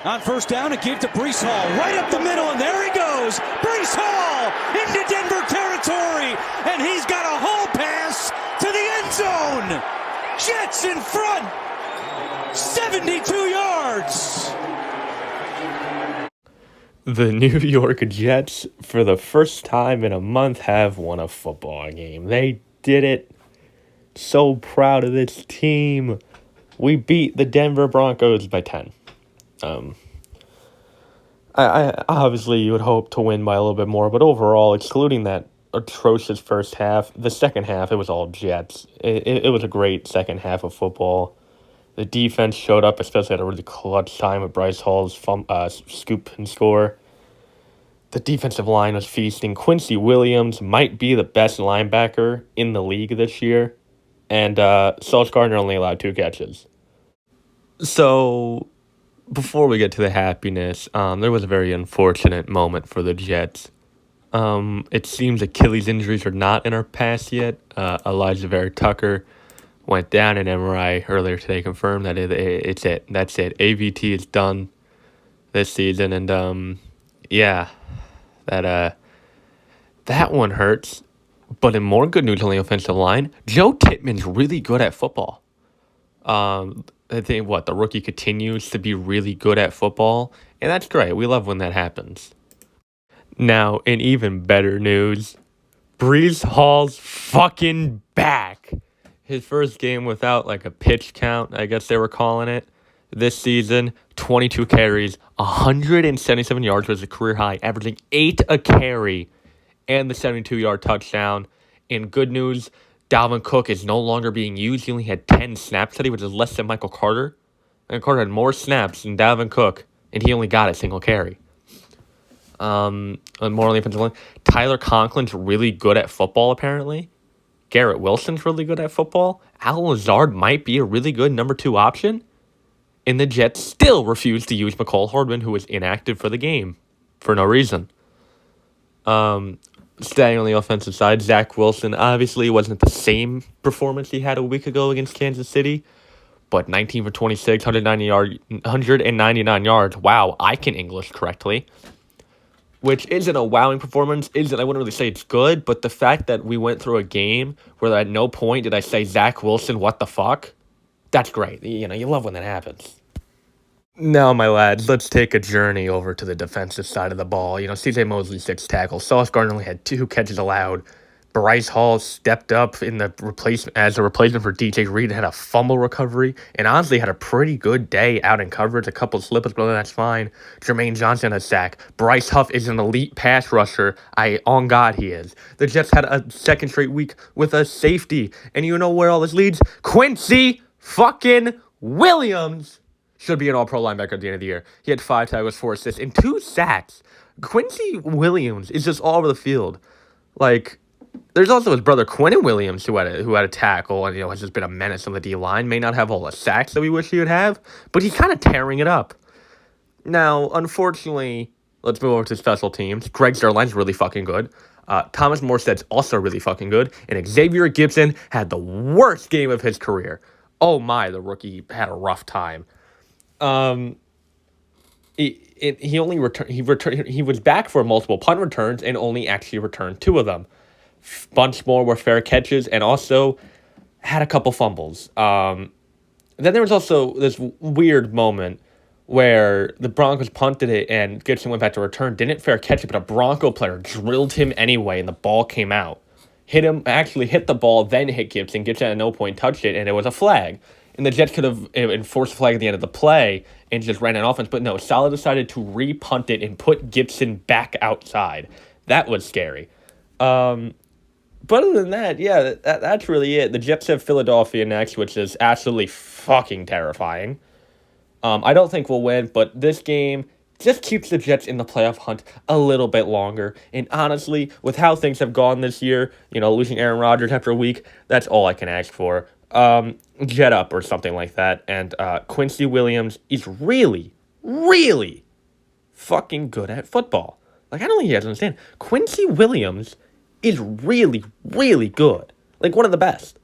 On first down, it gave to Breece Hall. Right up the middle, and there he goes. Breece Hall into Denver territory. And he's got a Hall pass to the end zone. Jets in front. 72 yards. The New York Jets, for the first time in a month, have won a football game. They did it. So proud of this team. We beat the Denver Broncos by 10. I obviously you would hope to win by a little bit more, but overall, excluding that atrocious first half, the second half, it was all Jets. It was a great second half of football. The defense showed up, especially at a really clutch time with Bryce Hall's scoop and score. The defensive line was feasting. Quincy Williams might be the best linebacker in the league this year, and Sauce Gardner only allowed 2 catches. So, before we get to the happiness, there was a very unfortunate moment for the Jets. It seems Achilles injuries are not in our past yet. Elijah Vera-Tucker went down in MRI earlier today, confirmed that it's it. That's it. AVT is done this season, and that one hurts. But in more good news on the offensive line, Joe Tippmann's really good at football. I think the rookie continues to be really good at football, and that's great. We love when that happens. Now, in even better news, Breece Hall's fucking back. His first game without a pitch count, I guess they were calling it, this season. 22 carries, 177 yards was a career high, averaging 8 a carry, and the 72-yard touchdown. In good news, Dalvin Cook is no longer being used. He only had 10 snaps today, which is less than Michael Carter. And Carter had more snaps than Dalvin Cook, and he only got a single carry. And more on the offensive line, Tyler Conklin's really good at football, apparently. Garrett Wilson's really good at football. Al Lazard might be a really good number 2 option. And the Jets still refuse to use McCall Hardman, who was inactive for the game for no reason. Staying on the offensive side, Zach Wilson obviously wasn't the same performance he had a week ago against Kansas City, but 19 for 26, 199 yards. Wow, I can English correctly. Which isn't a wowing performance. I wouldn't really say it's good, but the fact that we went through a game where at no point did I say, Zach Wilson, what the fuck? That's great. You love when that happens. Now, my lads, let's take a journey over to the defensive side of the ball. C.J. Mosley, 6 tackles. Sauce Gardner only had 2 catches allowed. Bryce Hall stepped up in the as a replacement for DJ Reed, had a fumble recovery, and honestly had a pretty good day out in coverage. A couple of slips, but that's fine. Jermaine Johnson a sack. Bryce Huff is an elite pass rusher. On God, he is. The Jets had a second straight week with a safety, and you know where all this leads? Quincy fucking Williams should be an all-pro linebacker at the end of the year. He had 5 tackles, 4 assists, and 2 sacks. Quincy Williams is just all over the field. There's also his brother Quentin Williams who had a tackle and has just been a menace on the D-line. May not have all the sacks that we wish he would have, but he's kind of tearing it up. Now, unfortunately, let's move over to special teams. Greg Zuerlein's really fucking good. Thomas Morstead's also really fucking good. And Xavier Gibson had the worst game of his career. Oh my, the rookie had a rough time. He only returned. He was back for multiple punt returns and only actually returned 2 of them. Bunch more were fair catches and also had a couple fumbles. Then there was also this weird moment where the Broncos punted it and Gibson went back to return. Didn't fair catch it, but a Bronco player drilled him anyway, and the ball came out. Hit the ball, then hit Gibson. Gibson at no point touched it, and it was a flag. And the Jets could have enforced the flag at the end of the play and just ran an offense. But no, Saleh decided to re-punt it and put Gibson back outside. That was scary. But other than that, that's really it. The Jets have Philadelphia next, which is absolutely fucking terrifying. I don't think we'll win, but this game just keeps the Jets in the playoff hunt a little bit longer. And honestly, with how things have gone this year, losing Aaron Rodgers after a week, that's all I can ask for. Jet up or something like that. And Quincy Williams is really, really fucking good at football. I don't think you guys understand. Quincy Williams is really, really good. One of the best.